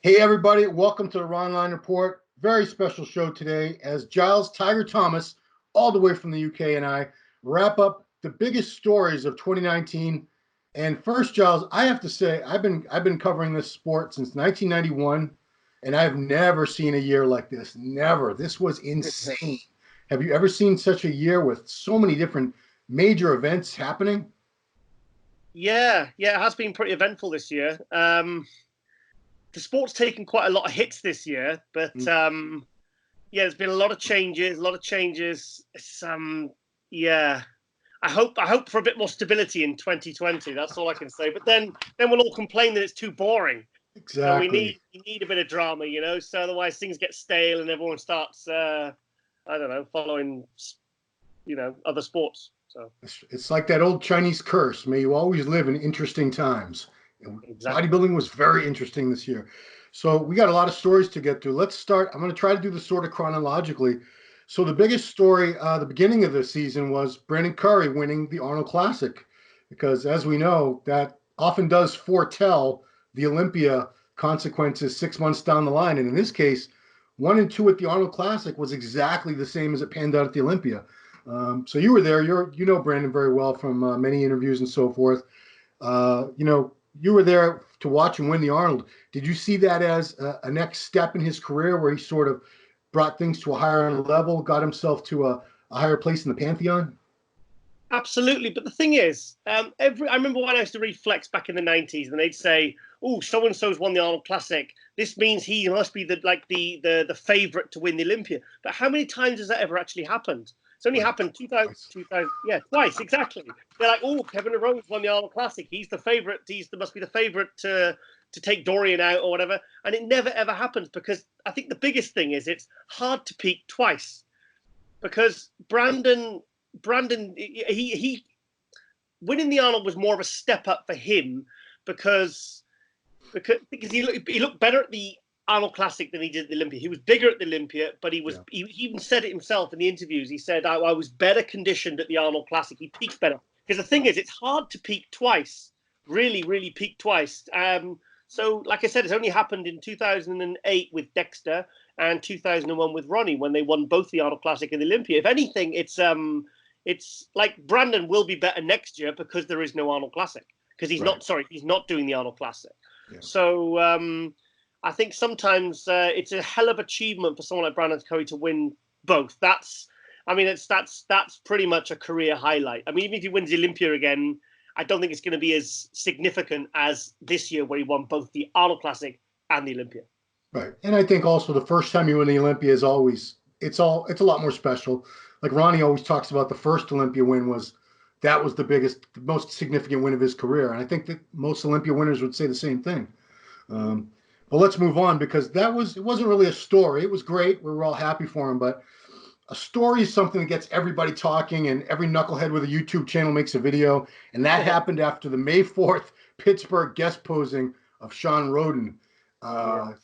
Hey, everybody. Welcome to the Ronline Report. Very special show today as Giles Tiger Thomas, all the way from the UK, and I wrap up the biggest stories of 2019. And first, Giles, I have to say, I've been covering this sport since 1991, and I've never seen a year like this. Never. This was insane. Have you ever seen such a year with so many different major events happening? Yeah, it has been pretty eventful this year. The sport's taken quite a lot of hits this year, but yeah, there's been a lot of changes. It's yeah. I hope for a bit more stability in 2020. That's all I can say. But then we'll all complain that it's too boring. So we need a bit of drama, you know. So otherwise things get stale and everyone starts I don't know, following other sports. So it's like that old Chinese curse. May you always live in interesting times. And exactly. bodybuilding was very interesting this year. So we got a lot of stories to get through. Let's start. I'm going to try to do this sort of chronologically. So the biggest story, the beginning of the season, was Brandon Currie winning the Arnold Classic, because as we know, that often does foretell the Olympia consequences 6 months down the line. And in this case, 1 and 2 at the Arnold Classic was exactly the same as it panned out at the Olympia. So you were there. You know Brandon very well from many interviews and so forth. You were there to watch him win the Arnold. Did you see that as a next step in his career where he sort of brought things to a higher level, got himself to a higher place in the Pantheon? Absolutely, but the thing is, I remember when I used to read Flex back in the 90s, and they'd say, "Oh, so and so's won the Arnold Classic. This means he must be the favorite to win the Olympia." But how many times has that ever actually happened? It's only happened 2000, yeah, twice exactly. They're like, "Oh, Kevin Rhodes won the Arnold Classic. He's the favorite. Must be the favorite to take Dorian out or whatever." And it never ever happens, because I think the biggest thing is it's hard to peak twice, because Brandon, he winning the Arnold was more of a step up for him, because he looked better at the Arnold Classic than he did at the Olympia. He was bigger at the Olympia, but he even said it himself in the interviews. He said, I was better conditioned at the Arnold Classic. He peaked better. Because the thing is, it's hard to peak twice, really peak twice. So, like I said, it's only happened in 2008 with Dexter and 2001 with Ronnie, when they won both the Arnold Classic and the Olympia. If anything, it's like Brandon will be better next year because there is no Arnold Classic. Because he's not doing the Arnold Classic. Yeah. So I think sometimes it's a hell of achievement for someone like Brandon Currie to win both. That's pretty much a career highlight. I mean, even if he wins the Olympia again, I don't think it's going to be as significant as this year, where he won both the Arnold Classic and the Olympia. Right, and I think also the first time you win the Olympia is always it's a lot more special. Like Ronnie always talks about, the first Olympia win was the most significant win of his career, and I think that most Olympia winners would say the same thing. But let's move on, because it wasn't really a story. It was great. We were all happy for him, but a story is something that gets everybody talking, and every knucklehead with a YouTube channel makes a video. And that happened after the May 4th Pittsburgh guest posing of Shawn Rhoden.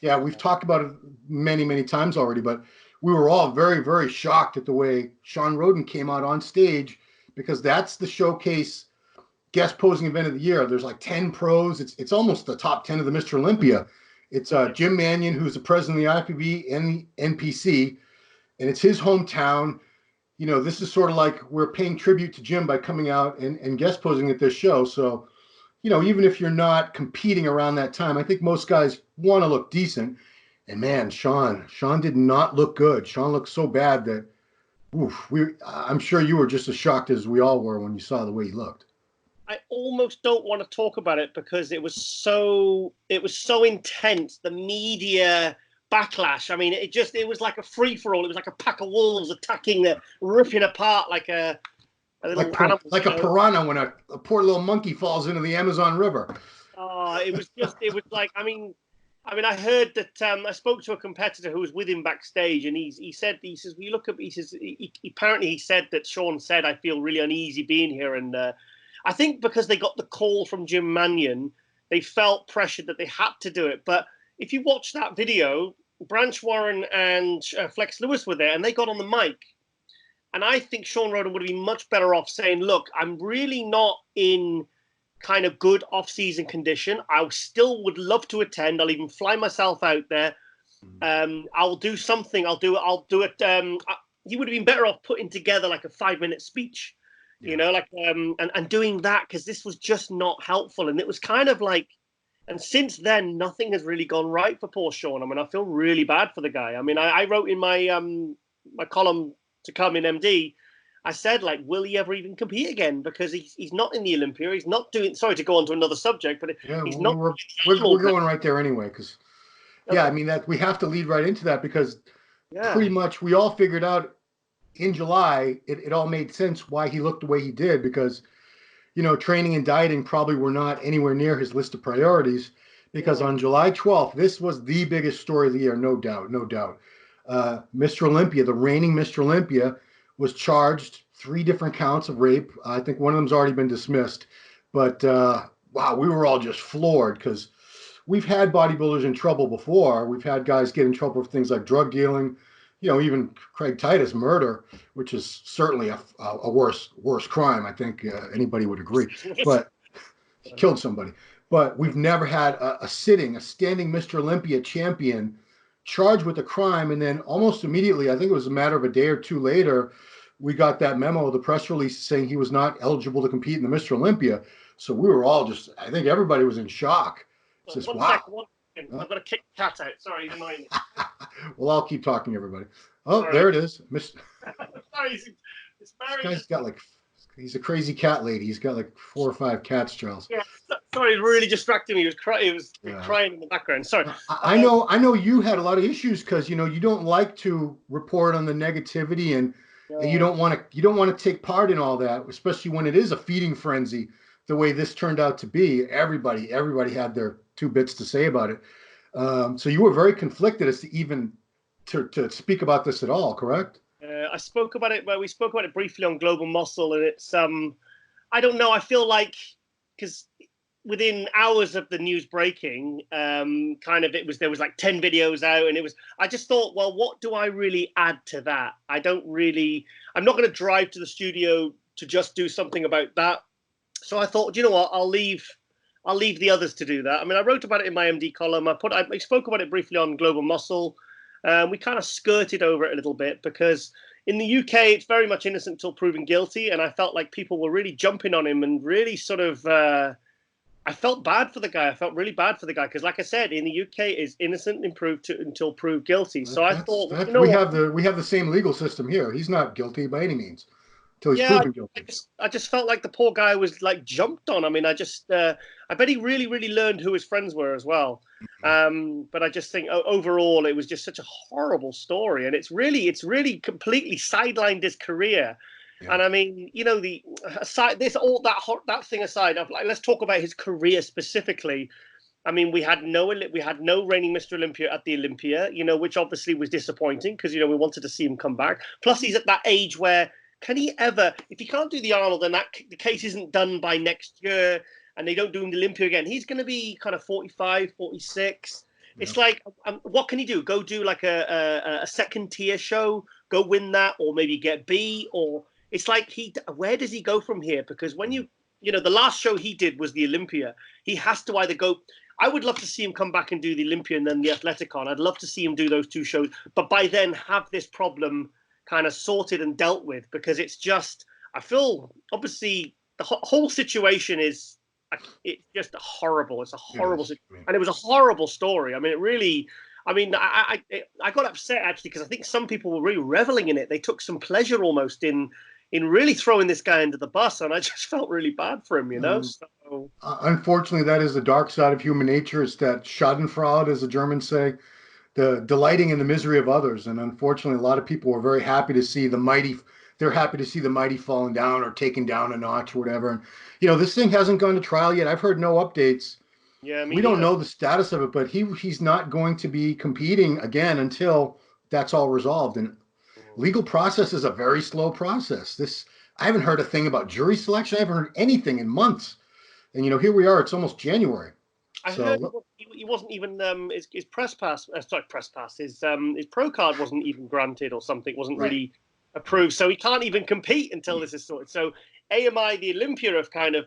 Yeah, we've talked about it many times already, but we were all very shocked at the way Shawn Rhoden came out on stage, because that's the showcase guest posing event of the year. There's like 10 pros. It's almost the top 10 of the Mr. Olympia. It's Jim Manion, who's the president of the IFBB and the NPC, and it's his hometown. You know, this is sort of like we're paying tribute to Jim by coming out and guest posing at this show. So, you know, even if you're not competing around that time, I think most guys want to look decent. And man, Shawn did not look good. Shawn looked so bad that, I'm sure you were just as shocked as we all were when you saw the way he looked. I almost don't want to talk about it, because it was so intense. The media backlash. I mean, it was like a free for all. It was like a pack of wolves attacking, ripping apart like a little animal. Like a piranha when a poor little monkey falls into the Amazon River. It was like, I mean, I heard that I spoke to a competitor who was with him backstage, and he says, well, you look at, apparently he said that Shawn said, "I feel really uneasy being here," and I think because they got the call from Jim Manion, they felt pressured that they had to do it. But if you watch that video, Branch Warren and Flex Lewis were there, and they got on the mic. And I think Shawn Rhoden would have been much better off saying, "Look, I'm really not in kind of good off-season condition, I still would love to attend. I'll even fly myself out there. I'll do something. I'll do it. You would have been better off putting together like a 5-minute speech, you know, like and doing that, because this was just not helpful. And it was kind of like, and since then, nothing has really gone right for poor Shawn. I mean, I feel really bad for the guy. I mean, I wrote in my my column to come in MD, I said, like, will he ever even compete again? Because he's not in the Olympia. He's not doing. Sorry to go on to another subject, but he's not. We're going right there anyway, because I mean that we have to lead right into that, because pretty much we all figured out in July it all made sense why he looked the way he did, because you know, training and dieting probably were not anywhere near his list of priorities, because on July 12th, this was the biggest story of the year, no doubt, no doubt. Mr. Olympia, the reigning Mr. Olympia, was charged 3 different counts of rape. I think one of them's already been dismissed. But wow, we were all just floored, because we've had bodybuilders in trouble before. We've had guys get in trouble for things like drug dealing, you know, even Craig Titus murder, which is certainly a worse crime. I think anybody would agree. But he killed somebody. But we've never had a standing Mr. Olympia champion charged with a crime, and then almost immediately, I think it was a matter of a day or two later, we got that memo, the press release saying he was not eligible to compete in the Mr. Olympia. So we were all just, I think everybody was in shock. Just, wow. I've got to kick the cat out. Sorry, he's annoying me. Well, I'll keep talking, everybody. Oh, sorry. There it is. Sorry, it's very. This guy's got like, he's a crazy cat lady. He's got like 4 or 5 cats, Giles. Yeah, sorry, it really distracted me. He was crying in the background. Sorry. I know you had a lot of issues, because you know you don't like to report on the negativity, and you don't want to take part in all that, especially when it is a feeding frenzy the way this turned out to be. Everybody had their 2 bits to say about it. So you were very conflicted as to even to speak about this at all, correct? I spoke about it, but we spoke about it briefly on Global Muscle, and it's I don't know. I feel like, because within hours of the news breaking, there was like 10 videos out, and I just thought, well, what do I really add to that? I'm not going to drive to the studio to just do something about that. So I thought, you know what, I'll leave the others to do that. I mean, I wrote about it in my MD column. I spoke about it briefly on Global Muscle. We kind of skirted over it a little bit, because in the UK, it's very much innocent until proven guilty. And I felt like people were really jumping on him and really sort of, I felt bad for the guy. I felt really bad for the guy, because like I said, in the UK, is innocent until proved guilty. So I thought, we have the same legal system here. He's not guilty by any means until he's proven guilty. I just felt like the poor guy was like jumped on. I mean, I bet he really, really learned who his friends were as well. But I just think overall, it was just such a horrible story, and it's really completely sidelined his career. Yeah. And I mean, you know, that thing aside, let's talk about his career specifically. I mean, we had no reigning Mr. Olympia at the Olympia, you know, which obviously was disappointing, because you know we wanted to see him come back. Plus, he's at that age where, can he ever, if he can't do the Arnold, and the case isn't done by next year, and they don't do him the Olympia again, he's going to be kind of 45, 46. Yeah. It's like, what can he do? Go do like a second tier show, go win that, or maybe get B, or it's like where does he go from here? Because when you know, the last show he did was the Olympia. He has to either go. I would love to see him come back and do the Olympia and then the Athleticon. I'd love to see him do those 2 shows, but by then have this problem kind of sorted and dealt with, because it's just, I feel obviously the whole situation is, it's just horrible. It's a horrible situation, and it was a horrible story. I mean, it really. I mean, I got upset actually, because I think some people were really reveling in it. They took some pleasure almost in really throwing this guy under the bus, and I just felt really bad for him, you know. So unfortunately, that is the dark side of human nature. It's that Schadenfreude, as the Germans say, the delighting in the misery of others. And unfortunately, a lot of people were very happy to see the mighty. They're happy to see the mighty falling down or taken down a notch or whatever. And you know, this thing hasn't gone to trial yet. I've heard no updates. Yeah, we don't know the status of it, but he's not going to be competing again until that's all resolved. And legal process is a very slow process. I haven't heard a thing about jury selection. I haven't heard anything in months. And you know, here we are. It's almost January. I heard he wasn't even his press pass. His pro card wasn't even granted or something. Wasn't really approved, so he can't even compete until this is sorted. So AMI, the Olympia, have kind of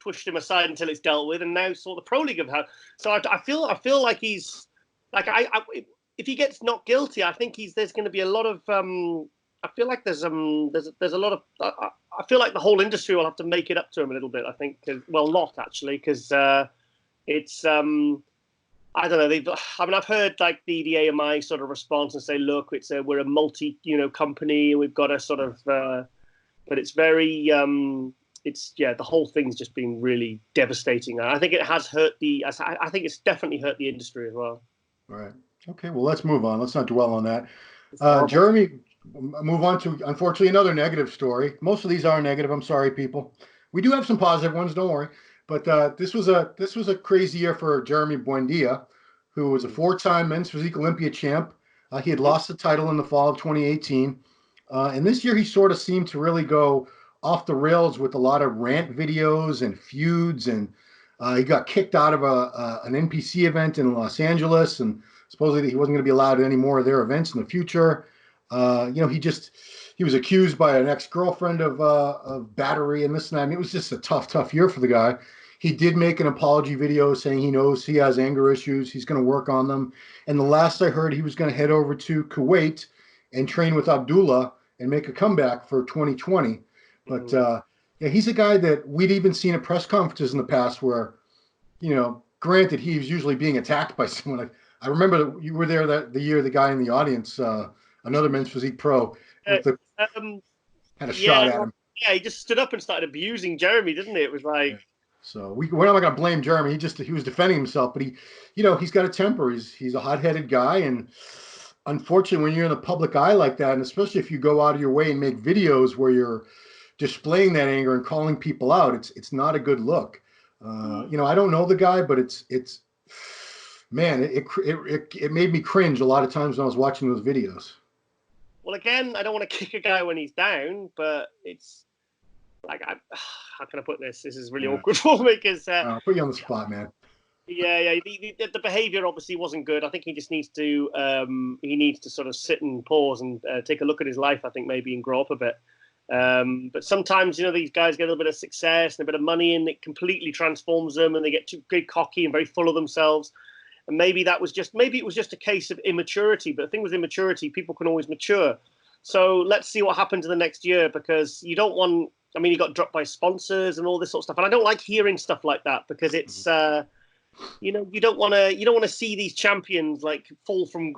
pushed him aside until it's dealt with, and now sort of the Pro League have had. So I feel like he's like if he gets not guilty, I think there's going to be a lot of I feel like there's a lot of I feel like the whole industry will have to make it up to him a little bit. I think, well, not actually, because it's I don't know. I've heard like the AMI sort of response and say, look, we're a multi company, and we've got a sort of but it's very the whole thing's just been really devastating. I think it has hurt I think it's definitely hurt the industry as well. All right. Okay. Well, let's move on. Let's not dwell on that. Jeremy, move on to, unfortunately, another negative story. Most of these are negative. I'm sorry, people. We do have some positive ones. Don't worry. But this was a crazy year for Jeremy Buendia, who was a 4-time men's physique Olympia champ. He had lost the title in the fall of 2018. And this year he sort of seemed to really go off the rails with a lot of rant videos and feuds. And he got kicked out of an NPC event in Los Angeles. And supposedly he wasn't going to be allowed at any more of their events in the future. He was accused by an ex-girlfriend of battery and this and that. I mean, it was just a tough year for the guy. He did make an apology video saying he knows he has anger issues. He's going to work on them. And the last I heard, he was going to head over to Kuwait and train with Abdullah and make a comeback for 2020. But he's a guy that we'd even seen at press conferences in the past where, granted, he was usually being attacked by someone. I remember that you were there the year the guy in the audience, another men's physique pro, had a shot at him. Yeah, he just stood up and started abusing Jeremy, didn't he? It was like... Yeah. So we're not going to blame Jeremy. He was defending himself, but he's got a temper. He's a hot-headed guy, and unfortunately, when you're in the public eye like that, and especially if you go out of your way and make videos where you're displaying that anger and calling people out, it's not a good look. I don't know the guy, but it's man, it made me cringe a lot of times when I was watching those videos. Well, again, I don't want to kick a guy when he's down, but it's like, how can I put this? This is really awkward for me because put you on the spot, man. Yeah. The behavior obviously wasn't good. I think he just needs to sort of sit and pause and take a look at his life. I think maybe and grow up a bit. But sometimes these guys get a little bit of success and a bit of money, and it completely transforms them, and they get too big, cocky, and very full of themselves. And maybe it was just a case of immaturity. But the thing with immaturity, people can always mature. So let's see what happens in the next year, because you don't want. I mean, he got dropped by sponsors and all this sort of stuff, and I don't like hearing stuff like that because it's, you don't want to see these champions like fall from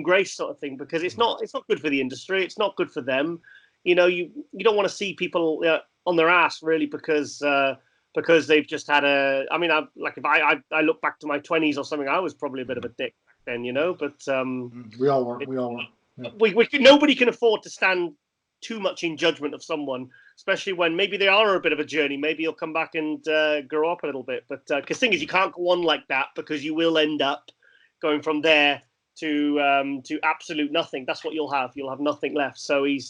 grace sort of thing, because it's not good for the industry. It's not good for them. You don't want to see people on their ass really because they've just had a. I mean, if I look back to my 20s or something, I was probably a bit of a dick back then, But we all were. Yeah. Nobody can afford to stand too much in judgment of someone, especially when maybe they are a bit of a journey. Maybe you'll come back and grow up a little bit. But because thing is, you can't go on like that, because you will end up going from there to absolute nothing. That's what you'll have. You'll have nothing left. So he's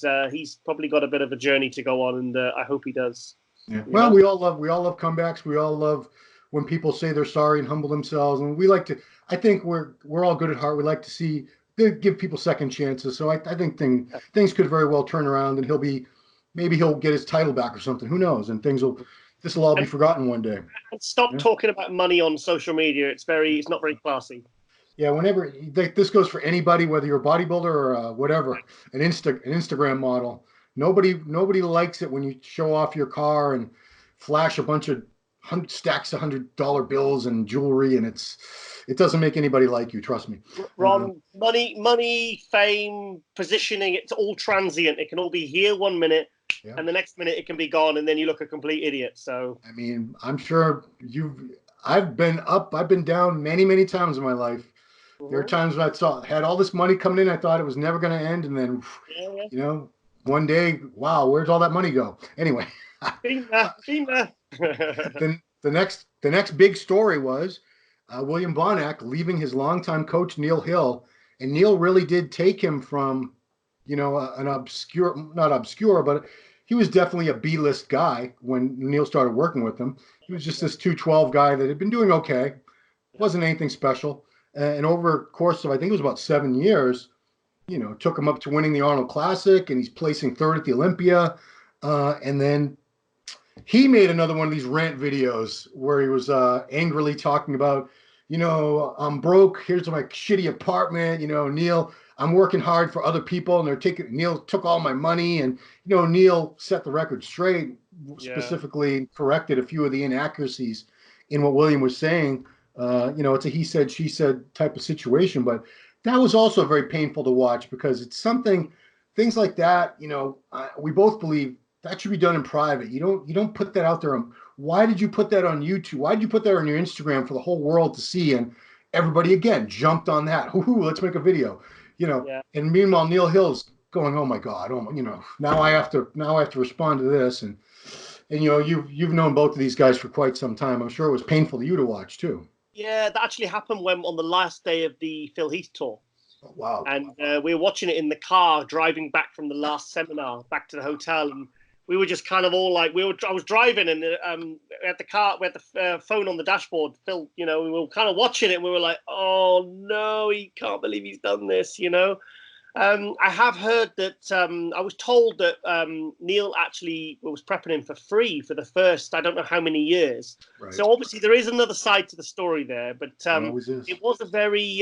probably got a bit of a journey to go on, and I hope he does. Yeah. Well, we all love comebacks. We all love when people say they're sorry and humble themselves, and we like to. I think we're all good at heart. We like to see. Give people second chances. So I think things could very well turn around, and maybe he'll get his title back or something. Who knows? And this will all be forgotten one day. And stop talking about money on social media. It's not very classy. Yeah, whenever this goes for anybody, whether you're a bodybuilder or whatever, an Instagram model, nobody likes it when you show off your car and flash a bunch of stacks of $100 bills and jewelry, and it doesn't make anybody like you. Trust me. Ron, money, fame, positioning, it's all transient. It can all be here one minute, and the next minute it can be gone, and then you look a complete idiot. So I mean, I'm sure I've been up, I've been down many, many times in my life. There are times when had all this money coming in, I thought it was never going to end, and then one day, wow, where's all that money go? Anyway, been there. The next big story was William Bonac leaving his longtime coach Neil Hill, and Neil really did take him from, an not obscure, but he was definitely a B-list guy when Neil started working with him. He was just this 212 guy that had been doing okay, wasn't anything special, and over the course of I think it was about 7 years, took him up to winning the Arnold Classic, and he's placing third at the Olympia, and then he made another one of these rant videos where he was angrily talking about, I'm broke. Here's my shitty apartment. Neil, I'm working hard for other people, and Neil took all my money, and Neil set the record straight, Yeah. specifically corrected a few of the inaccuracies in what William was saying. It's a he said, she said type of situation, but that was also very painful to watch because it's something, things like that. We both believe that should be done in private. You don't put that out there. Why did you put that on YouTube? Why did you put that on your Instagram for the whole world to see? And everybody again jumped on that. Ooh, let's make a video. Yeah. And meanwhile Neil Hill's going, oh my God, now I have to respond to this. And you've known both of these guys for quite some time. I'm sure it was painful to you to watch too. Yeah, that actually happened when on the last day of the Phil Heath tour. Oh, wow. And we were watching it in the car driving back from the last seminar back to the hotel, and we were just kind of all like, I was driving, and we had the phone on the dashboard. Phil, we were kind of watching it, and we were like, oh no, he can't believe he's done this. I have heard that I was told that Neil actually was prepping him for free for the first, I don't know how many years. Right. So obviously there is another side to the story there, but it was a very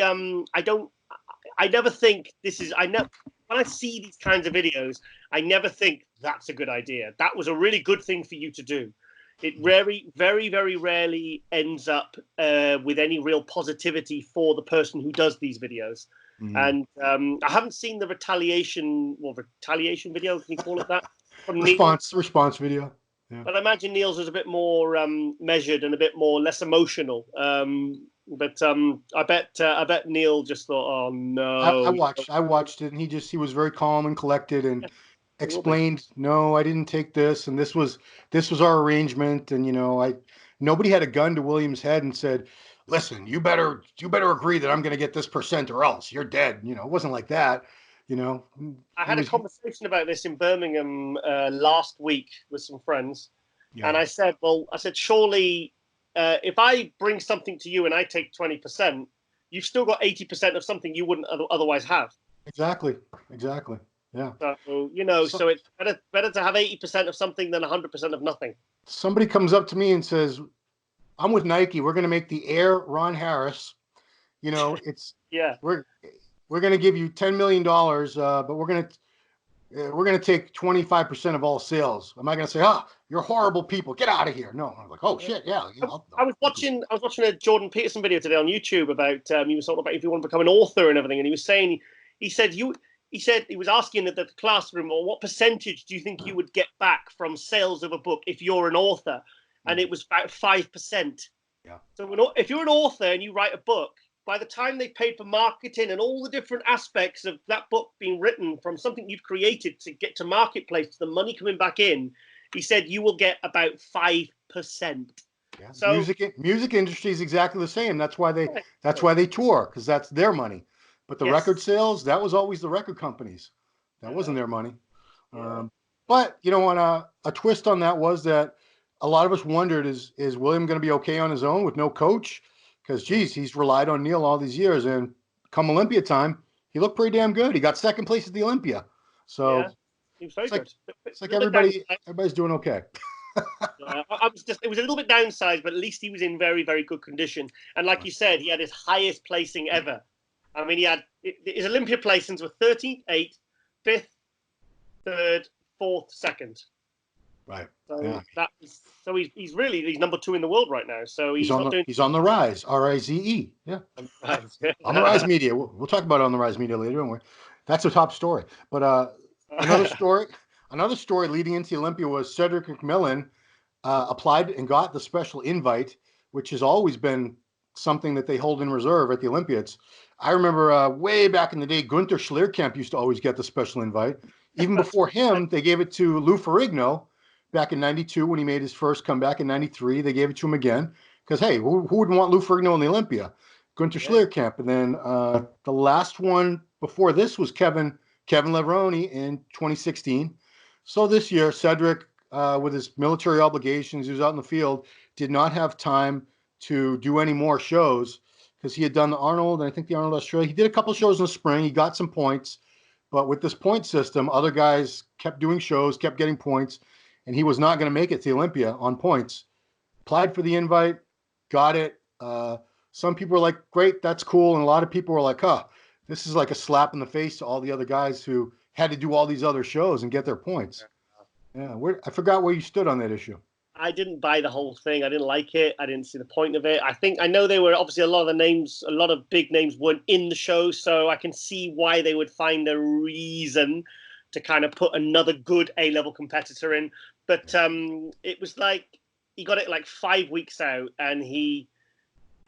I never think when I see these kinds of videos, I never think that's a good idea. That was a really good thing for you to do. It very, very, very rarely ends up with any real positivity for the person who does these videos. And I haven't seen the retaliation video. Can you call it that? From response video. Yeah. But I imagine Neil's was a bit more measured and a bit more less emotional. But I bet Neil just thought, oh no. I watched it, and he was very calm and collected and explained, no, I didn't take this, and this was our arrangement, and nobody had a gun to William's head and said, listen, you better agree that I'm going to get this percent or else you're dead. It wasn't like that. I had a conversation about this in Birmingham last week with some friends, and I said, surely if I bring something to you and I take 20%, you've still got 80% of something you wouldn't otherwise have. Exactly. Yeah. So so it's better to have 80% of something than 100% of nothing. Somebody comes up to me and says, I'm with Nike. We're going to make the Air Ron Harris. It's we're going to give you $10 million, but we're going to take 25% of all sales. Am I going to say, you're horrible people, get out of here? No, I'm like, oh shit, yeah. I was watching a Jordan Peterson video today on YouTube about he was talking about if you want to become an author and everything, and he was saying he said he was asking the classroom, well, what percentage do you think you would get back from sales of a book if you're an author? And it was about 5%. Yeah. So if you're an author and you write a book, by the time they paid for marketing and all the different aspects of that book being written from something you've created to get to marketplace, to the money coming back in, he said you will get about 5%. Yeah. So music industry is exactly the same. That's why they tour, because that's their money. But the record sales, that was always the record companies. That wasn't their money. Yeah. But on a twist on that was that a lot of us wondered, is William going to be okay on his own with no coach? Because, geez, he's relied on Neil all these years. And come Olympia time, he looked pretty damn good. He got second place at the Olympia. So he was very good. It's like everybody's doing okay. It was a little bit downsized, but at least he was in very, very good condition. And like you said, he had his highest placing ever. I mean, his Olympia placings were 13th, 8th, 5th, 3rd, 4th, 2nd. Right. So he's number 2 in the world right now. So he's on the rise. RIZE. Yeah. On the Rise Media. We'll talk about it on the Rise Media later, don't we? That's a top story. But another story leading into the Olympia was Cedric McMillan applied and got the special invite, which has always been something that they hold in reserve at the Olympia. I remember way back in the day, Gunther Schlierkamp used to always get the special invite. Even before him, they gave it to Lou Ferrigno back in 92 when he made his first comeback in 93. They gave it to him again because, hey, who wouldn't want Lou Ferrigno in the Olympia? Gunther Schlierkamp. And then the last one before this was Kevin Levrone in 2016. So this year, Cedric, with his military obligations, he was out in the field, did not have time to do any more shows because he had done the Arnold, and I think the Arnold Australia. He did a couple shows in the spring. He got some points. But with this point system, other guys kept doing shows, kept getting points. and he was not going to make it to Olympia on points. Applied for the invite, got it. Some people were like, great, that's cool. And a lot of people were like, huh, this is like a slap in the face to all the other guys who had to do all these other shows and get their points. Yeah, I forgot where you stood on that issue. I didn't buy the whole thing. I didn't like it. I didn't see the point of it. I know they were obviously a lot of big names weren't in the show, so I can see why they would find a reason to kind of put another good A-level competitor in. But it was like he got it like 5 weeks out, and he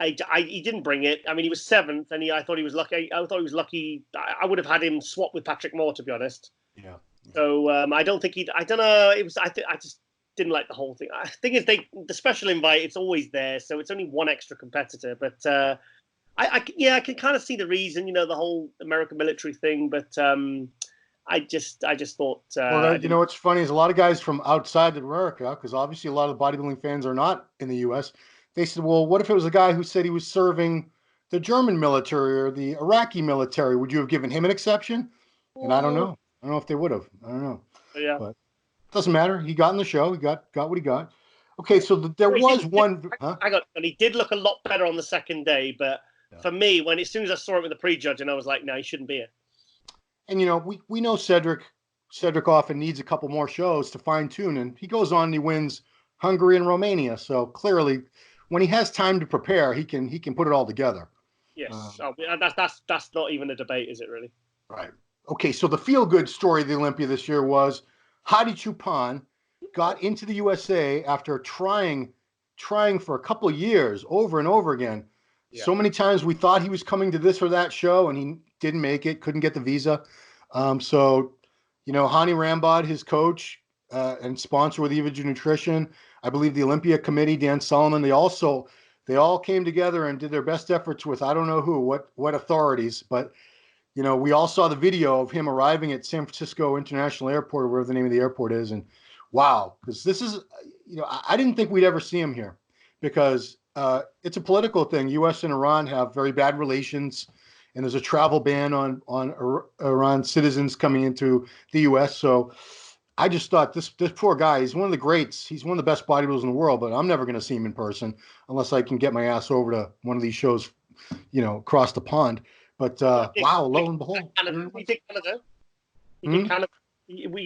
didn't bring it. I mean, he was 7th, and I thought he was lucky. I thought he was lucky. I would have had him swap with Patrick Moore, to be honest. Yeah. So I don't think I don't know. It was. I just didn't like the whole thing. The thing is, the special invite, it's always there, so it's only one extra competitor. But I can kind of see the reason, the whole American military thing. But I just thought. Well, what's funny is a lot of guys from outside of America, because obviously a lot of bodybuilding fans are not in the U.S. They said, well, what if it was a guy who said he was serving the German military or the Iraqi military? Would you have given him an exception? And I don't know. I don't know if they would have. I don't know. Yeah. But it doesn't matter. He got in the show. He got what he got. Okay, so there was one. And he did look a lot better on the second day, but for me, as soon as I saw it with the prejudge, and I was like, no, he shouldn't be here. And we know Cedric often needs a couple more shows to fine tune, and he goes on and he wins Hungary and Romania. So clearly, when he has time to prepare, he can put it all together. Yes, that's not even a debate, is it really? Right. Okay, so the feel-good story of the Olympia this year was Hadi Choopan got into the USA after trying for a couple of years over and over again. Yeah. So many times we thought he was coming to this or that show, and he didn't make it, couldn't get the visa. So, Hani Rambod, his coach and sponsor with Evogen Nutrition, I believe the Olympia committee, Dan Solomon, they all came together and did their best efforts with I don't know who, what authorities, but we all saw the video of him arriving at San Francisco International Airport, or wherever the name of the airport is. And wow, because this is, I didn't think we'd ever see him here because it's a political thing. U.S. and Iran have very bad relations, and there's a travel ban on Iran citizens coming into the U.S. So I just thought this poor guy, he's one of the greats. He's one of the best bodybuilders in the world, but I'm never going to see him in person unless I can get my ass over to one of these shows, across the pond. But wow, lo and behold. We did Canada.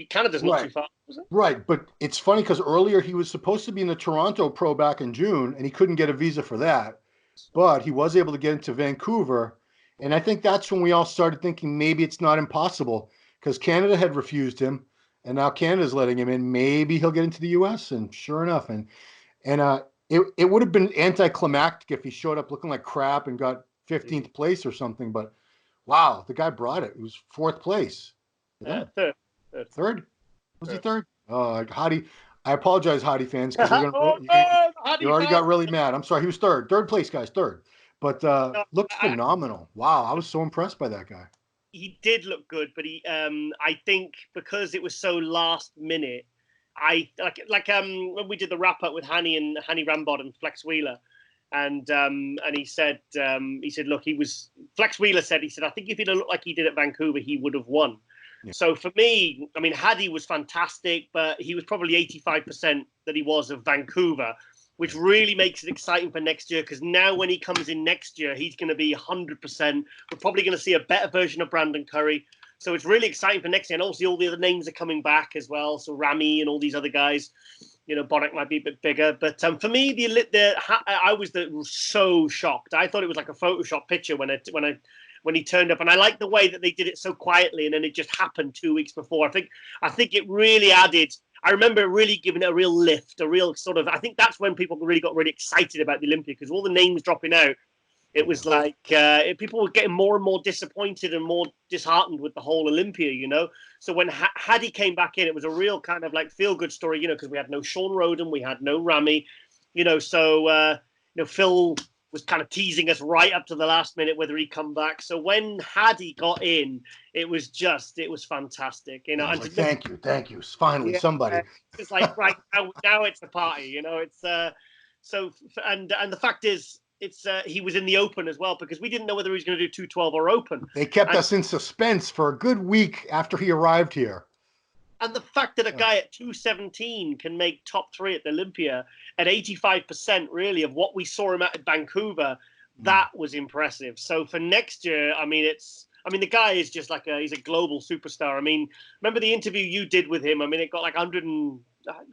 Canada's not too far, was it? Right, but it's funny because earlier he was supposed to be in the Toronto Pro back in June, and he couldn't get a visa for that. But he was able to get into Vancouver, and I think that's when we all started thinking maybe it's not impossible because Canada had refused him, and now Canada's letting him in. Maybe he'll get into the U.S., and sure enough, and it would have been anticlimactic if he showed up looking like crap and got 15th place or something, but wow, the guy brought it. It was 4th place. Yeah. Third. Was he third? Hadi. I apologize, Hadi fans, because you already got really mad. I'm sorry. He was third place, guys, third. But looked phenomenal. Wow, I was so impressed by that guy. He did look good, but I think because it was so last minute, when we did the wrap up with Hani Rambod and Flex Wheeler. And he said, look, Flex Wheeler said, I think if he'd looked like he did at Vancouver, he would have won. Yeah. So for me, I mean, Hadi was fantastic, but he was probably 85% that he was of Vancouver, which really makes it exciting for next year. Because now when he comes in next year, he's going to be 100%. We're probably going to see a better version of Brandon Currie. So it's really exciting for next year. And obviously all the other names are coming back as well. So Ramy and all these other guys. Bonek might be a bit bigger, but for me, I was so shocked. I thought it was like a Photoshop picture when he turned up, and I liked the way that they did it so quietly, and then it just happened 2 weeks before. I think it really added. I remember it really giving it a real lift, a real sort of. I think that's when people really got really excited about the Olympia because all the names dropping out. It was like people were getting more and more disappointed and more disheartened with the whole Olympia, So when Hadi came back in, it was a real kind of like feel-good story, because we had no Shawn Rhoden, we had no Ramy, so Phil was kind of teasing us right up to the last minute whether he'd come back. So when Hadi got in, it was fantastic, And thank you. Finally, somebody. It's like right now it's the party, It's so and the fact is. He was in the open as well because we didn't know whether he was going to do 212 or open. They kept us in suspense for a good week after he arrived here. And the fact that a guy at 217 can make top 3 at the Olympia at 85% really of what we saw him at Vancouver, that was impressive. So for next year, I mean, the guy is just like he's a global superstar. I mean, remember the interview you did with him? I mean, it got like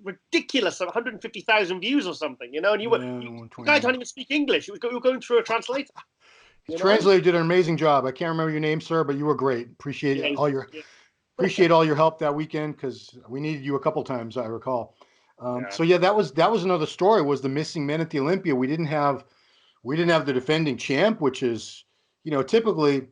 ridiculous, 150,000 views or something, you know, and the guy don't even speak English. You were going through a translator. The translator did an amazing job. I can't remember your name, sir, but you were great. Appreciate all your help that weekend, because we needed you a couple times, I recall. So yeah, that was another story, was the missing men at the Olympia. We didn't have the defending champ, which is, you know, typically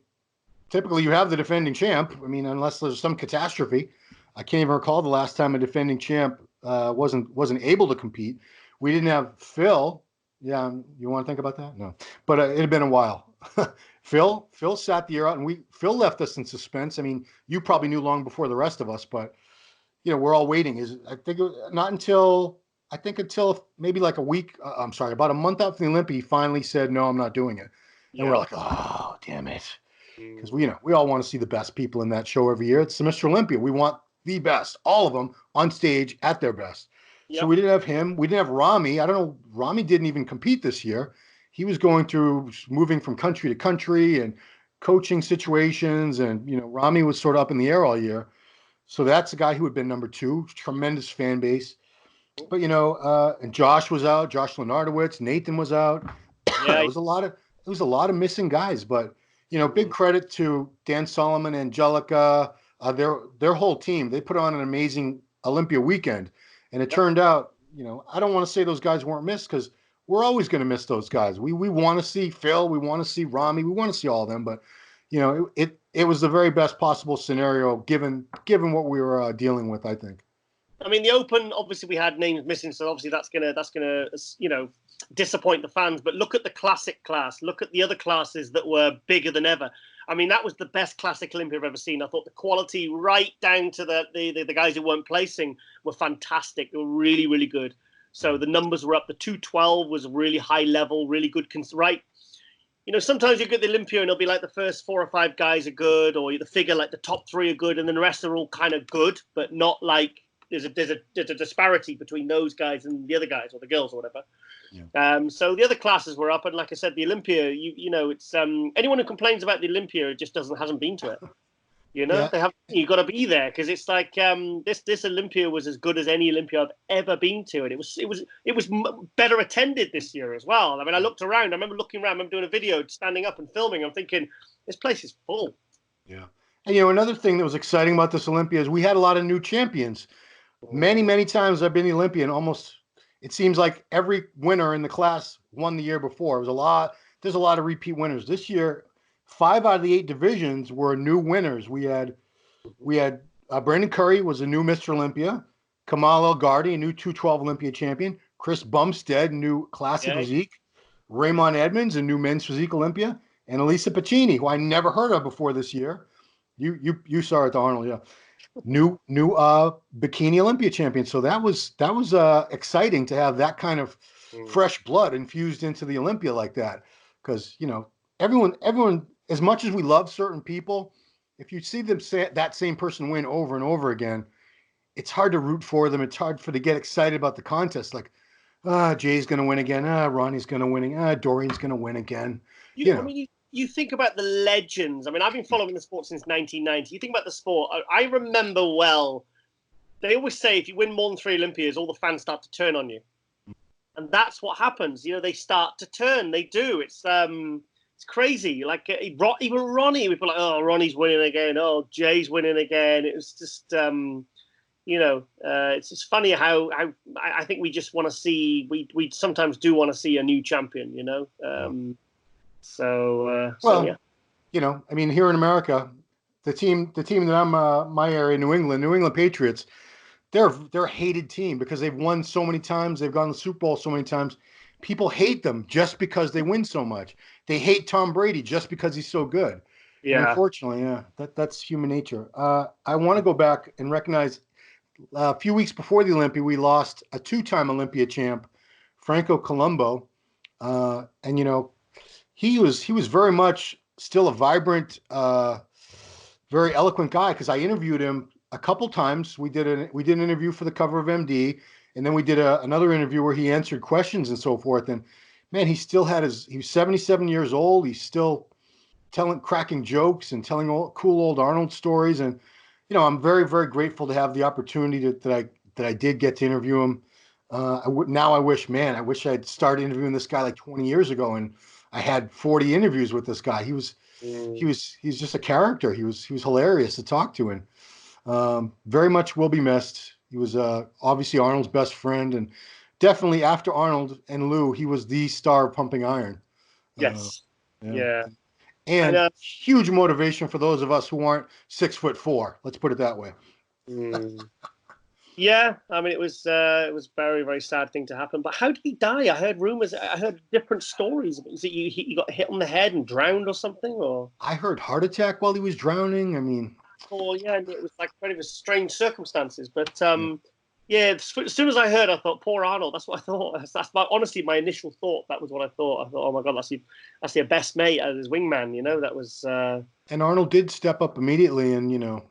you have the defending champ. I mean, unless there's some catastrophe. I can't even recall the last time a defending champ wasn't able to compete. We didn't have Phil. Yeah, you want to think about that? No, but it had been a while. Phil sat the year out, and Phil left us in suspense. I mean, you probably knew long before the rest of us, but you know, we're all waiting. Until maybe like about a month after the Olympia, he finally said, "No, I'm not doing it." And we're like, "Oh, damn it," because we all want to see the best people in that show every year. It's Mr. Olympia. We want the best, all of them on stage at their best. Yep. So we didn't have him. We didn't have Rami. I don't know. Rami didn't even compete this year. He was moving from country to country and coaching situations. And, you know, Rami was sort of up in the air all year. So that's a guy who had been number 2, tremendous fan base. But, you know, and Josh was out, Josh Lenardowitz, Nathan was out. Yeah. It was a lot of missing guys, but, you know, big credit to Dan Solomon, Angelica, their whole team. They put on an amazing Olympia weekend. And it turned out, you know, I don't want to say those guys weren't missed, because we're always going to miss those guys. We want to see Phil, we want to see Rami, we want to see all of them. But, you know, it was the very best possible scenario given what we were dealing with, I think. I mean, the Open, obviously we had names missing, so obviously that's gonna you know, disappoint the fans. But look at the classic class. Look at the other classes that were bigger than ever. I mean, that was the best classic Olympia I've ever seen. I thought the quality, right down to the guys who weren't placing, were fantastic. They were really, really good. So the numbers were up. The 212 was really high level, really good. Right. You know, sometimes you get the Olympia and it'll be like the first 4 or 5 guys are good, or the figure like the top 3 are good, and then the rest are all kind of good, but not like there's a disparity between those guys and the other guys or the girls or whatever. Yeah. So the other classes were up, and like I said, the Olympia, you know, it's anyone who complains about the Olympia just hasn't been to it. You know, you got to be there, because it's like this Olympia was as good as any Olympia I've ever been to, and it was better attended this year as well. I mean, I looked around. I remember looking around. I remember doing a video, standing up and filming. I'm thinking, this place is full. Yeah, and you know, another thing that was exciting about this Olympia is we had a lot of new champions. Many times I've been to the Olympia, and almost it seems like every winner in the class won the year before. There's a lot of repeat winners this year. 5 out of the 8 divisions were new winners. We had Brandon Currie was a new Mr. Olympia, Kamal El-Gardi, a new 212 Olympia champion, Chris Bumstead, new classic physique, Raymond Edmonds, a new men's physique Olympia, and Elisa Pacini, who I never heard of before this year. You saw her at the Arnold, yeah. New bikini Olympia champion. So that was exciting to have that kind of fresh blood infused into the Olympia like that, because, you know, everyone, as much as we love certain people, if you see them say that same person win over and over again, it's hard to root for them. It's hard to get excited about the contest. Like, Jay's going to win again. Ronnie's going to win. Dorian's going to win again. You know. I mean, you think about the legends. I mean, I've been following the sport since 1990. You think about the sport. I remember well, they always say if you win more than 3 Olympias, all the fans start to turn on you. And that's what happens. You know, they start to turn. They do. It's crazy. Like, even Ronnie, we feel like, oh, Ronnie's winning again. Oh, Jay's winning again. It was just, you know, it's just funny how I think we just want to see, we sometimes do want to see a new champion, you know? So yeah. You know, I mean, here in America, the team that I'm my area, New England Patriots, they're a hated team because they've won so many times. They've gone to the Super Bowl so many times. People hate them just because they win so much. They hate Tom Brady just because he's so good. Yeah. And unfortunately, yeah, that's human nature. I want to go back and recognize a few weeks before the Olympia, we lost a 2-time Olympia champ, Franco Columbu, and you know, he was very much still a vibrant, very eloquent guy, because I interviewed him a couple times. We did an interview for the cover of MD, and then we did another interview where he answered questions and so forth. And man, he still had he was 77 years old. He's still cracking jokes and telling cool old Arnold stories. And I'm very, very grateful to have the opportunity that I did get to interview him. Now I wish I'd started interviewing this guy like 20 years ago, and I had 40 interviews with this guy. He's just a character. He was hilarious to talk to, and very much will be missed. He was obviously Arnold's best friend, and definitely after Arnold and Lou, he was the star of Pumping Iron. Yes. Yeah. And huge motivation for those of us who aren't 6'4". Let's put it that way. Yeah, I mean, it was a very, very sad thing to happen. But how did he die? I heard rumors. I heard different stories. Was it he got hit on the head and drowned or something? Or I heard heart attack while he was drowning. I mean, yeah, and it was like kind of strange circumstances. But yeah, as soon as I heard, I thought, poor Arnold. That's what I thought. That's honestly my initial thought. That was what I thought. I thought, oh my God, that's your best mate as his wingman. That was. And Arnold did step up immediately, and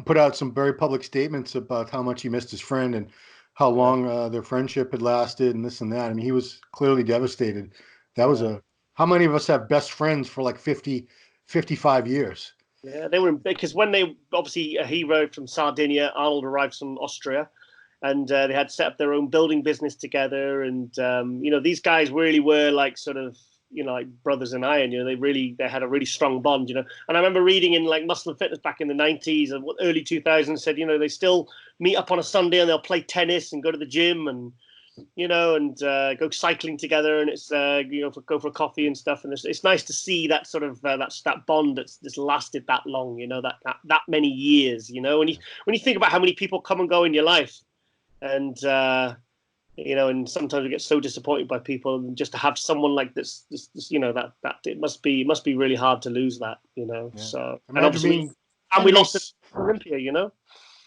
put out some very public statements about how much he missed his friend and how long their friendship had lasted and this and that. I mean, he was clearly devastated. That was how many of us have best friends for like 50, 55 years? Yeah, they were because when they obviously he arrived from Sardinia, Arnold arrived from Austria, and they had set up their own building business together. And these guys really were like sort of like brothers in iron. They had a really strong bond. And I remember reading in like Muscle and Fitness back in the 90s and early 2000s said they still meet up on a Sunday and they'll play tennis and go to the gym and go cycling together, and it's go for a coffee and stuff. And it's nice to see that sort of that bond that's lasted that long. That many years. When you think about how many people come and go in your life, and and sometimes we get so disappointed by people, and just to have someone like this that it must be really hard to lose that. Yeah. So and obviously, we lost Olympia.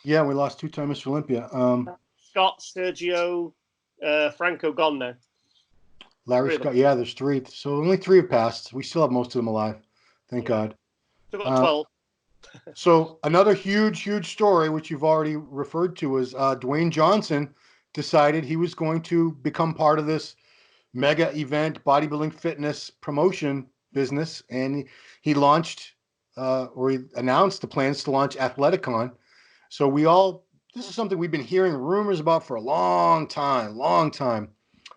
Yeah, we lost 2-time Mr. Olympia. Scott, Sergio. Franco gone now. Larry Scott, yeah, there's 3. So only 3 have passed. We still have most of them alive. Thank God. Still got 12. So another huge story, which you've already referred to, is Dwayne Johnson decided he was going to become part of this mega event bodybuilding fitness promotion business. And he launched or he announced the plans to launch Athleticon. So this is something we've been hearing rumors about for a long time.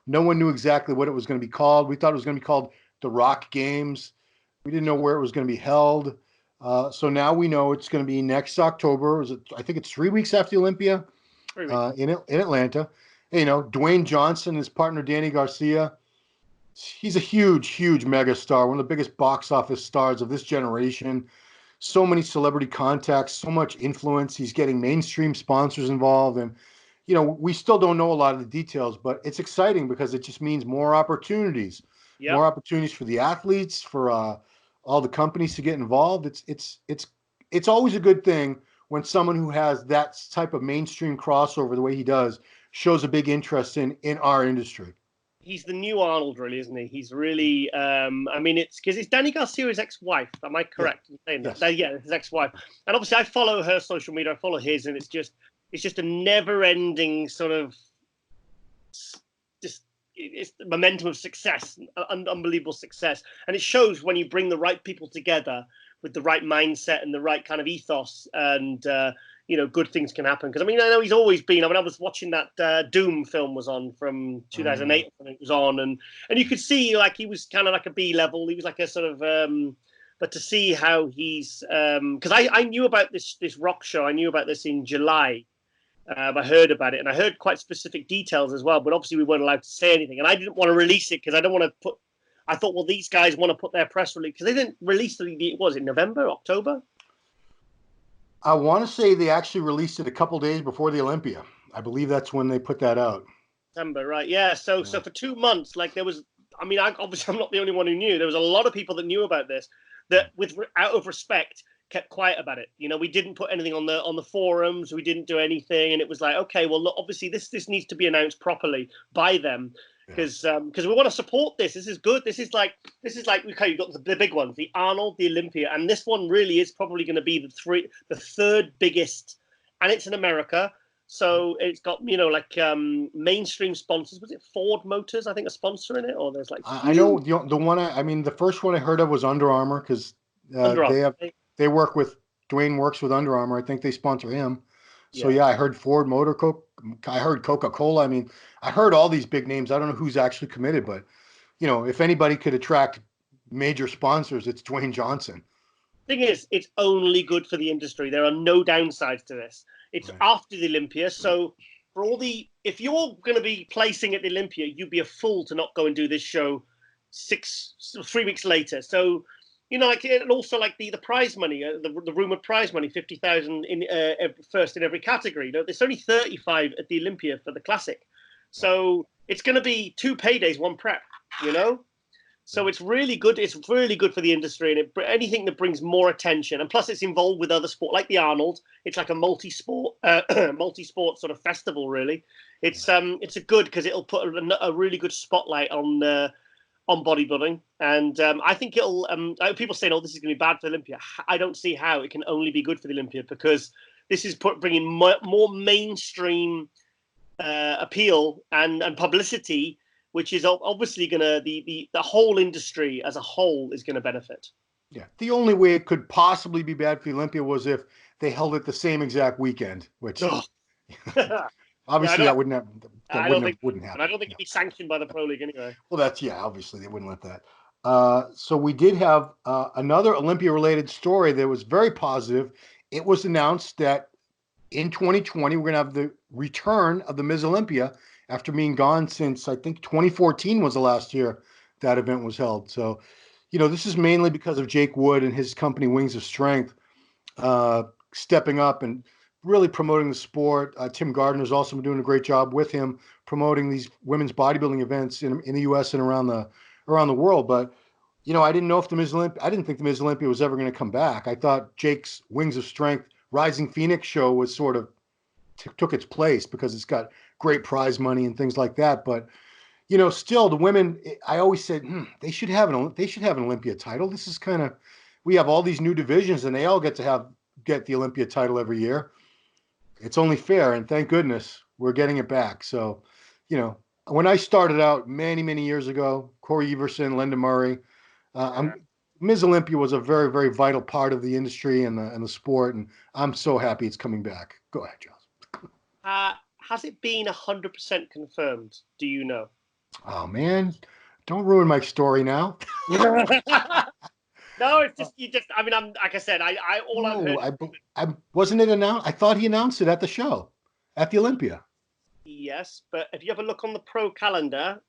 No one knew exactly what it was going to be called. We thought it was going to be called the Rock Games. We didn't know where it was going to be held. So now we know it's going to be next October. I think it's 3 weeks after the Olympia in Atlanta. Dwayne Johnson, his partner Danny Garcia, he's a huge mega star, one of the biggest box office stars of this generation. So many celebrity contacts, so much influence. He's getting mainstream sponsors involved. And, we still don't know a lot of the details, but it's exciting because it just means more opportunities, more opportunities for the athletes, for all the companies to get involved. It's always a good thing when someone who has that type of mainstream crossover the way he does shows a big interest in our industry. He's the new Arnold, really, isn't he? He's really, it's because it's Danny Garcia's ex-wife. Am I correct in saying that? Yes. Yeah, his ex-wife. And obviously, I follow her social media. I follow his, and it's just a never-ending sort of, it's the momentum of success, unbelievable success, and it shows when you bring the right people together with the right mindset and the right kind of ethos, and good things can happen. Because I know he's always been. I was watching that Doom film was on from 2008. I think it was on, and you could see like he was kind of like a B level. He was like a sort of, but to see how he's, because I knew about this rock show. I knew about this in July. I heard about it, and I heard quite specific details as well. But obviously, we weren't allowed to say anything, and I didn't want to release it because I don't want to put. I thought, well, these guys want to put their press release because they didn't release was it November, October? I want to say they actually released it a couple days before the Olympia. I believe that's when they put that out. September, right? Yeah. So for 2 months, like there was. Obviously, I'm not the only one who knew. There was a lot of people that knew about this. That, out of respect, kept quiet about it. We didn't put anything on the forums. We didn't do anything, and it was like, okay, well, look, obviously, this needs to be announced properly by them. because we want to support this. This is good. This is like okay, you've got the big ones, the Arnold, the Olympia, and this one really is probably going to be the third biggest, and it's in America. So it's got, like mainstream sponsors. Was it Ford Motors, I think, are sponsoring it? Or there's like I know the one. I mean, the first one I heard of was Under Armour because Under Armour. they work with Dwayne works with Under Armour. I think they sponsor him. So Yeah. I heard Ford Motor Coke. I heard Coca-Cola. I mean, I heard all these big names. I don't know who's actually committed, but if anybody could attract major sponsors, it's Dwayne Johnson. Thing is, it's only good for the industry. There are no downsides to this. It's after the Olympia, so if you're going to be placing at the Olympia, you'd be a fool to not go and do this show 3 weeks later. So, and also like the prize money, the rumored prize money, 50,000 in first in every category. There's only 35 at the Olympia for the classic, so it's going to be 2 paydays, 1 prep. So it's really good. It's really good for the industry, and anything that brings more attention, and plus it's involved with other sport, like the Arnold. It's like a multi-sport sort of festival. Really, it's a good because it'll put a really good spotlight on bodybuilding, and I think it'll. People saying, "Oh, this is going to be bad for Olympia." I don't see how it can only be good for the Olympia because this is bringing more mainstream appeal and publicity, which is obviously going to the whole industry as a whole is going to benefit. Yeah, the only way it could possibly be bad for the Olympia was if they held it the same exact weekend, which obviously that wouldn't happen. Wouldn't happen. And I don't think it'd be sanctioned by the Pro League anyway. Well, obviously they wouldn't let that. So we did have another Olympia-related story that was very positive. It was announced that in 2020 we're going to have the return of the Ms. Olympia after being gone since I think 2014 was the last year that event was held. So, this is mainly because of Jake Wood and his company Wings of Strength stepping up and really promoting the sport. Tim Gardner's also been doing a great job with him promoting these women's bodybuilding events in the U.S. and around the world. But I didn't know if I didn't think the Ms. Olympia was ever going to come back. I thought Jake's Wings of Strength Rising Phoenix show was sort of took its place because it's got great prize money and things like that. But still the women, I always said they should have an Olympia title. This is we have all these new divisions and they all get the Olympia title every year. It's only fair, and thank goodness we're getting it back. So, when I started out many years ago, Corey Everson, Linda Murray, Ms. Olympia was a very, very vital part of the industry and the sport, and I'm so happy it's coming back. Go ahead, Giles. Has it been 100% confirmed? Do you know? Oh man, don't ruin my story now. No, it's just. I mean, I'm like I said. I've heard. Wasn't it announced? I thought he announced it at the show, at the Olympia. Yes, but if you have a look on the pro calendar,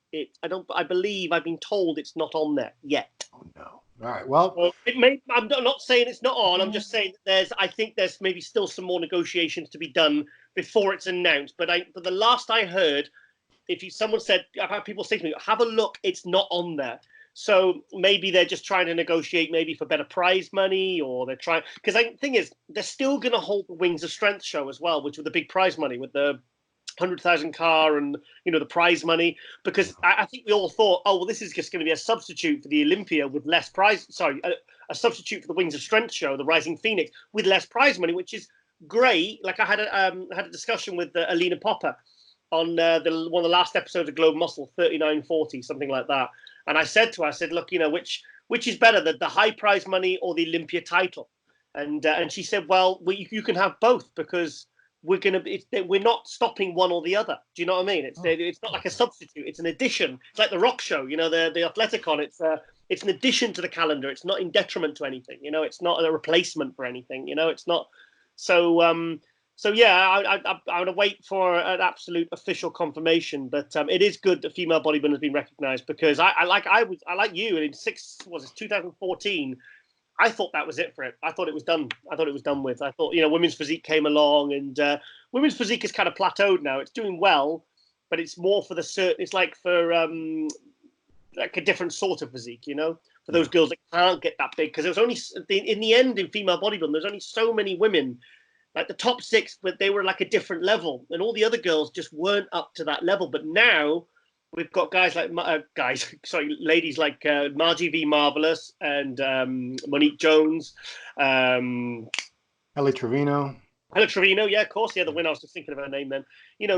I believe I've been told it's not on there yet. Oh no. All right. Well, I'm not saying it's not on. I'm just saying I think there's maybe still some more negotiations to be done before it's announced. But the last I heard, someone said, I've had people say to me, have a look, it's not on there. So maybe they're just trying to negotiate maybe for better prize money, or they're trying, because the thing is, they're still going to hold the Wings of Strength show as well, which with the big prize money, with the 100,000 car and the prize money, because I think we all thought, oh well, this is just going to be a substitute for the Olympia with less prize. Sorry, a substitute for the Wings of Strength show, the Rising Phoenix, with less prize money, which is great. Like I had a discussion with Alina Popper on one of the last episodes of Globe Muscle, 3940, something like that. And I said to her, look, which is better, the high prize money or the Olympia title? And she said, well, you can have both because we're not stopping one or the other. Do you know what I mean? It's not like a substitute. It's an addition. It's like the rock show, the Athleticon. It's an addition to the calendar. It's not in detriment to anything. It's not a replacement for anything. It's not. So yeah, I would wait for an absolute official confirmation. But it is good that female bodybuilding has been recognised, because I like you in 2014. I thought that was it for it. I thought it was done. I thought women's physique came along, and women's physique is kind of plateaued now. It's doing well, but it's more for it's like for like a different sort of physique, for those girls that can't get that big. Because there was only, in the end, in female bodybuilding, there's only so many women, like the top 6, but they were like a different level, and all the other girls just weren't up to that level. But now We've got guys like ladies like Margie V Marvelous and Monique Jones, Ellie Trevino. Hella Trevino, yeah, of course, yeah, the winner. I was just thinking of her name then.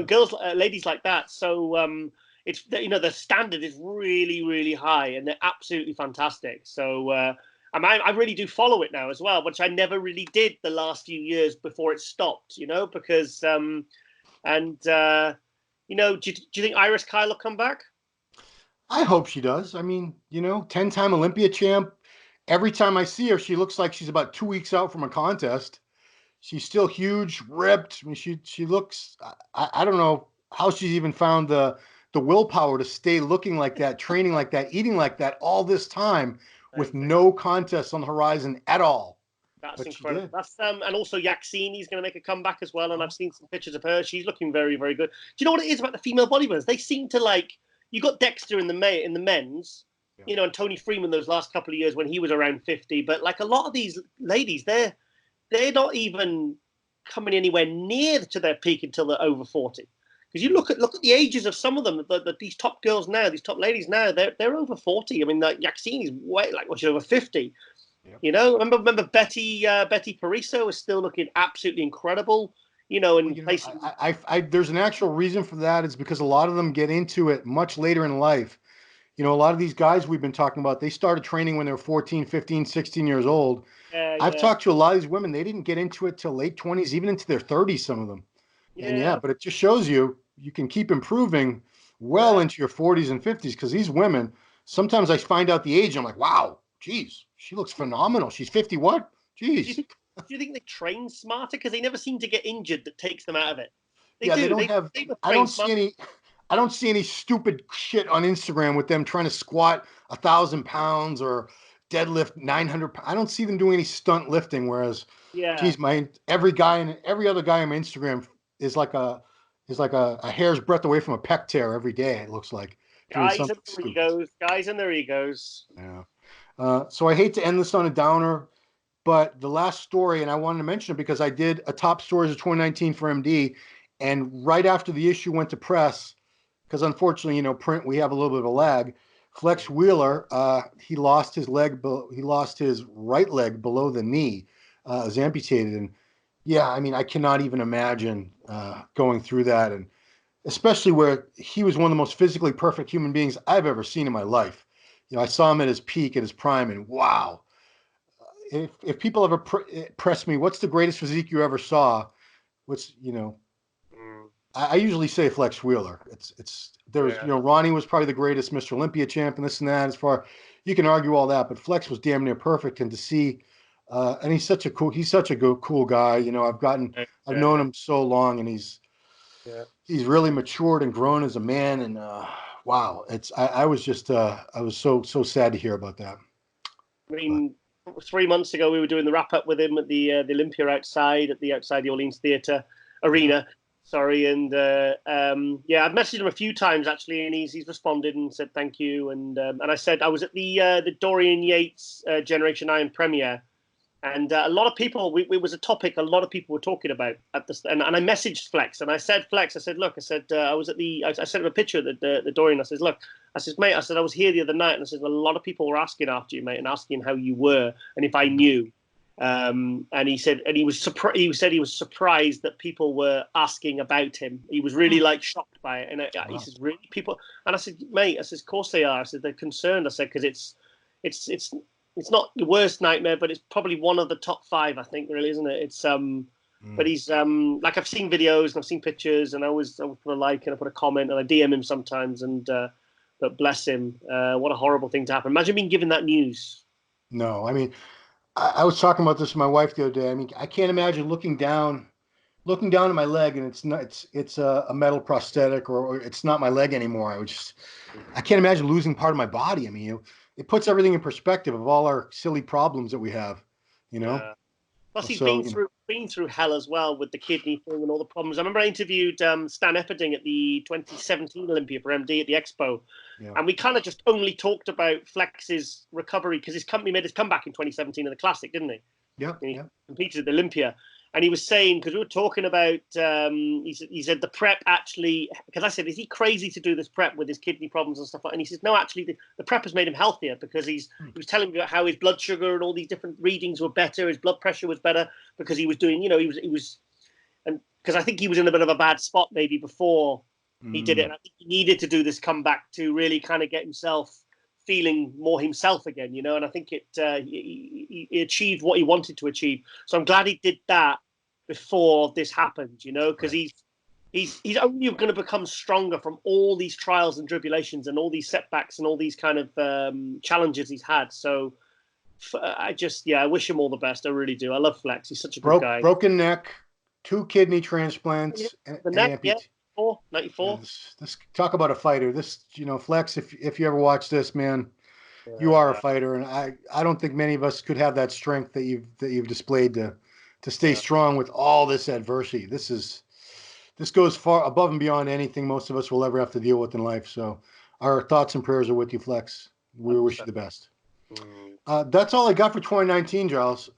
Girls, ladies like that. So it's the standard is really, really high, and they're absolutely fantastic. So I really do follow it now as well, which I never really did the last few years before it stopped. Because do you think Iris Kyle will come back? I hope she does. I mean, 10-time Olympia champ. Every time I see her, she looks like she's about 2 weeks out from a contest. She's still huge, ripped. I mean, she looks. I don't know how she's even found the willpower to stay looking like that, training like that, eating like that all this time with no contest on the horizon at all. That's incredible. That's and also Yaxini's going to make a comeback as well. And I've seen some pictures of her. She's looking very, very good. Do you know what it is about the female bodybuilders? They seem to like. You got Dexter in the men's, and Tony Freeman those last couple of years when he was around 50. But like a lot of these ladies, they're not even coming anywhere near to their peak until they're over 40. Because you look at the ages of some of them, these top girls now, these top ladies now, they're over 40. I mean, like Yaxini's she's over 50. Yep. Remember Betty Pariso is still looking absolutely incredible. There's an actual reason for that. It's because a lot of them get into it much later in life. A lot of these guys we've been talking about, they started training when they were 14, 15, 16 years old. I've talked to a lot of these women. They didn't get into it till late 20s, even into their 30s, some of them. But it just shows you can keep improving well into your 40s and 50s, because these women, sometimes I find out the age, I'm like, wow, geez, she looks phenomenal. She's 50 what? Geez. Do you think they train smarter? Because they never seem to get injured that takes them out of it. They don't see any stupid shit on Instagram with them trying to squat 1,000 pounds or deadlift 900 pounds. I don't see them doing any stunt lifting. Whereas, geez, every other guy on my Instagram is like a hair's breadth away from a pec tear every day. It looks like guys and their egos. Yeah. So I hate to end this on a downer, but the last story, and I wanted to mention it because I did a top stories of 2019 for MD, and right after the issue went to press, because unfortunately, print, we have a little bit of a lag. Flex Wheeler, he lost his right leg below the knee, it was amputated, and I mean, I cannot even imagine going through that, and especially where he was one of the most physically perfect human beings I've ever seen in my life. I saw him at his peak, at his prime, and wow. If people ever press me, what's the greatest physique you ever saw? I usually say Flex Wheeler. Ronnie was probably the greatest Mr. Olympia champ and this and that. As far, you can argue all that, but Flex was damn near perfect. And to see, and he's such a cool guy. I've known him so long, and he's really matured and grown as a man. And wow, I was so sad to hear about that. I mean, 3 months ago, we were doing the wrap up with him at the Olympia outside the Orleans Theatre Arena. Sorry, and I've messaged him a few times actually, and he's responded and said thank you. And I said I was at the Dorian Yates Generation Iron premiere, and a lot of people. It was a topic a lot of people were talking about at this. And I messaged Flex, and I said, Flex, I said, look, I was at I sent him a picture of the Dorian. I said, look, mate, I was here the other night, and I said a lot of people were asking after you, mate, and asking how you were and if I knew. And he said, and he was surprised. He said he was surprised that people were asking about him. He was really shocked by it. And he says, really, people? And I said, mate, of course they are. I said, they're concerned. I said, because it's not your worst nightmare, but it's probably one of the top 5, I think, really, isn't it? It's but he's like, I've seen videos and I've seen pictures, and I always put a like and I put a comment and I DM him sometimes, and but bless him, what a horrible thing to happen. Imagine being given that news. No, I mean, I was talking about this with my wife the other day. I mean, I can't imagine looking down at my leg, and it's a metal prosthetic, or it's not my leg anymore. I can't imagine losing part of my body. I mean, it puts everything in perspective of all our silly problems that we have, Plus, he's been through hell as well with the kidney thing and all the problems. I remember I interviewed Stan Efferding at the 2017 Olympia for MD at the Expo, and we kind of just only talked about Flex's recovery because his company made his comeback in 2017 in the Classic, didn't he? Yeah. He competed at the Olympia, And he was saying, because we were talking about, he said the prep actually, because I said, is he crazy to do this prep with his kidney problems and stuff like that? And he says, no, actually, the prep has made him healthier because he was telling me about how his blood sugar and all these different readings were better. His blood pressure was better because he was doing, he was, and because I think he was in a bit of a bad spot maybe before he did it. And I think he needed to do this comeback to really kind of get himself feeling more himself again, and I think he achieved what he wanted to achieve. So I'm glad he did that before this happened, because he's only going to become stronger from all these trials and tribulations and all these setbacks and all these kind of challenges he's had. So I wish him all the best. I really do. I love Flex. He's such a good guy. Broken neck, 2 kidney transplants, the neck, 94. This talk about a fighter. This, Flex, if you ever watch this, man, you are a fighter, and I don't think many of us could have that strength that you've displayed to stay strong with all this adversity. This goes far above and beyond anything most of us will ever have to deal with in life. So our thoughts and prayers are with you, Flex. We wish you the best. That's all I got for 2019, Giles.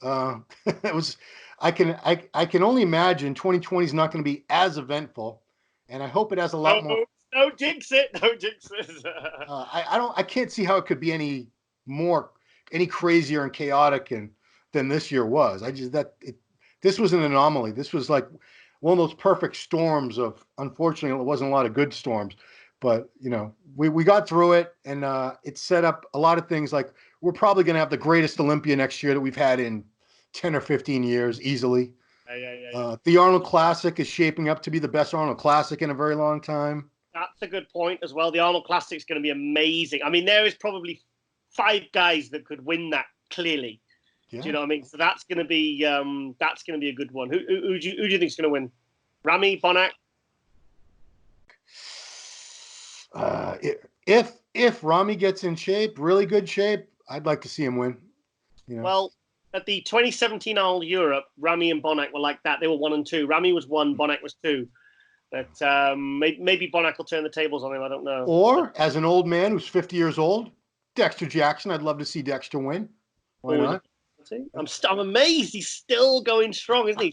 It was. I can only imagine 2020 is not going to be as eventful, and I hope it has a lot more. Don't jinx it. Don't jinx it. I can't see how it could be any crazier and chaotic than this year was. This was an anomaly. This was like one of those perfect storms of, unfortunately, it wasn't a lot of good storms, but we got through it, and it set up a lot of things. Like, we're probably going to have the greatest Olympia next year that we've had in 10 or 15 years easily. Yeah. The Arnold Classic is shaping up to be the best Arnold Classic in a very long time. That's a good point as well. The Arnold Classic is going to be amazing. I mean, there is probably 5 guys that could win that clearly. Yeah. Do you know what I mean? So that's going to be a good one. Who do you think is going to win? Ramy, Bonac? If Ramy gets in shape, really good shape, I'd like to see him win. Well, at the 2017 Arnold Europe, Ramy and Bonac were like that. They were 1 and 2. Ramy was 1, Bonac was 2. But maybe Bonac will turn the tables on him. I don't know. Or, as an old man who's 50 years old, Dexter Jackson. I'd love to see Dexter win. Why not? I'm amazed he's still going strong, isn't he?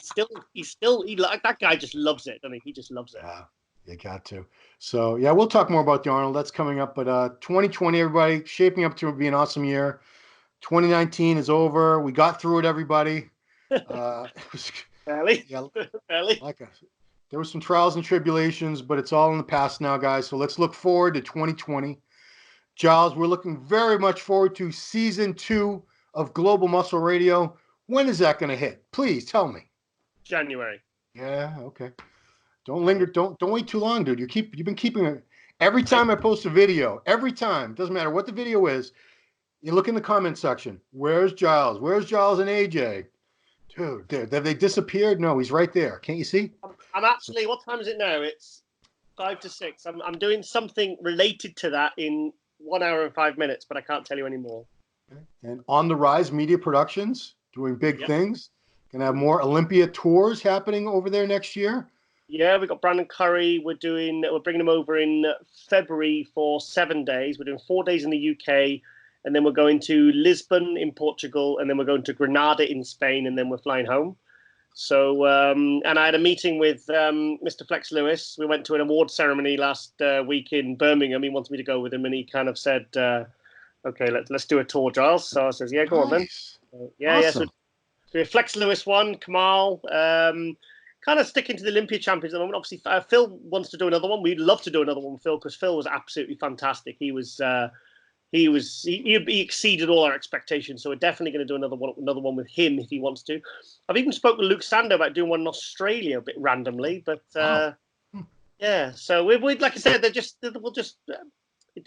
That guy just loves it, doesn't he? He just loves it. Yeah, you got to. So, yeah, we'll talk more about the Arnold. That's coming up. But 2020, everybody, shaping up to be an awesome year. 2019 is over. We got through it, everybody. Barely. Yeah, Barely. There were some trials and tribulations, but it's all in the past now, guys. So let's look forward to 2020. Giles, we're looking very much forward to season 2 of Global Muscle Radio. When is that going to hit? Please tell me. January. Yeah, okay. Don't linger. Don't wait too long, dude. You've been keeping it. Every time I post a video, doesn't matter what the video is, you look in the comment section. Where's Giles? Where's Giles and AJ? Dude, have they disappeared? No, he's right there. Can't you see? I'm actually, what time is it now? It's 5 to 6. I'm doing something related to that in 1 hour and 5 minutes, but I can't tell you anymore. Okay. And On the Rise Media Productions, doing big things. Gonna have more Olympia tours happening over there next year. Yeah, we got Brandon Currie. We're bringing him over in February for 7 days. We're doing 4 days in the UK, and then we're going to Lisbon in Portugal, and then we're going to Granada in Spain, and then we're flying home. So, and I had a meeting with Mr. Flex Lewis. We went to an award ceremony last week in Birmingham. He wanted me to go with him, and he kind of said, "Okay, let's do a tour, Giles." So I says, "Yeah, go on then." Awesome. So we Flex Lewis won, Kamal. Kind of sticking to the Olympia champions at the moment. Obviously, Phil wants to do another one. We'd love to do another one with Phil because Phil was absolutely fantastic. He exceeded all our expectations. So we're definitely going to do another one with him if he wants to. I've even spoken to Luke Sando about doing one in Australia a bit randomly, but yeah. So we like I said,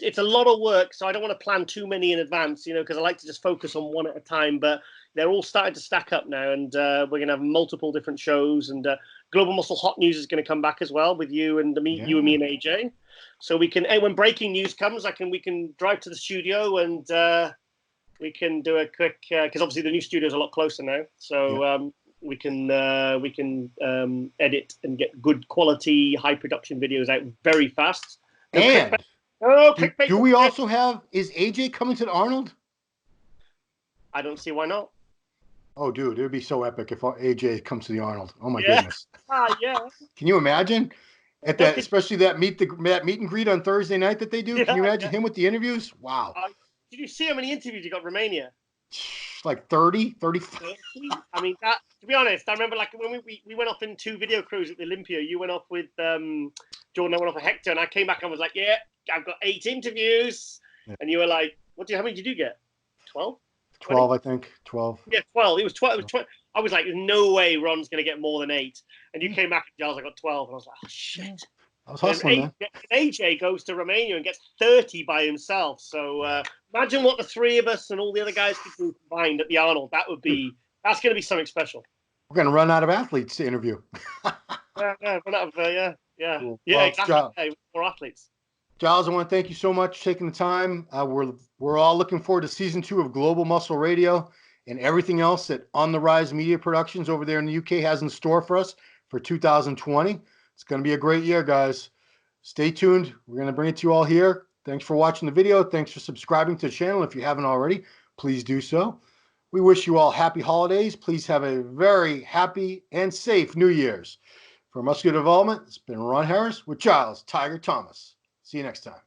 it's a lot of work. So I don't want to plan too many in advance, because I like to just focus on one at a time. But they're all starting to stack up now, and we're going to have multiple different shows. And Global Muscle Hot News is going to come back as well with you and me and AJ. So we can, when breaking news comes, we can drive to the studio and we can do a quick, because obviously the new studio is a lot closer now. So we can edit and get good quality, high production videos out very fast. And do we also have? Is AJ coming to the Arnold? I don't see why not. Oh, dude, it would be so epic if AJ comes to the Arnold. Oh my Yeah. goodness. Yeah. Can you imagine at No, that, especially that meet and greet on Thursday night that they do? Can yeah, you imagine yeah. him with the interviews? Wow. Did you see how many interviews you got in Romania? Like 30, 35. 30? I mean, that. To be honest, I remember like when we went off in 2 video crews at the Olympia. You went off with Jordan. I went off with Hector, and I came back and was like, "Yeah, I've got 8 interviews." Yeah. And you were like, "What? How many did you get? 12? 20? 12, I think. 12. Yeah, 12. It was 12. It was 20. I was like, "There's no way Ron's going to get more than 8." And you came back, Giles, I got 12, and I was like, "Oh shit." I was And hustling, man. AJ goes to Romania and gets 30 by himself. So imagine what the three of us and all the other guys could do combined at the Arnold. That's going to be something special. We're going to run out of athletes to interview. Cool. Well, Exactly. Yeah, more athletes. Giles, I want to thank you so much for taking the time. We're all looking forward to season 2 of Global Muscle Radio and everything else that On the Rise Media Productions over there in the UK has in store for us for 2020. It's going to be a great year, guys. Stay tuned. We're going to bring it to you all here. Thanks for watching the video. Thanks for subscribing to the channel. If you haven't already, please do so. We wish you all happy holidays. Please have a very happy and safe New Year's. For Muscular Development, it's been Ron Harris with Giles Tiger Thomas. See you next time.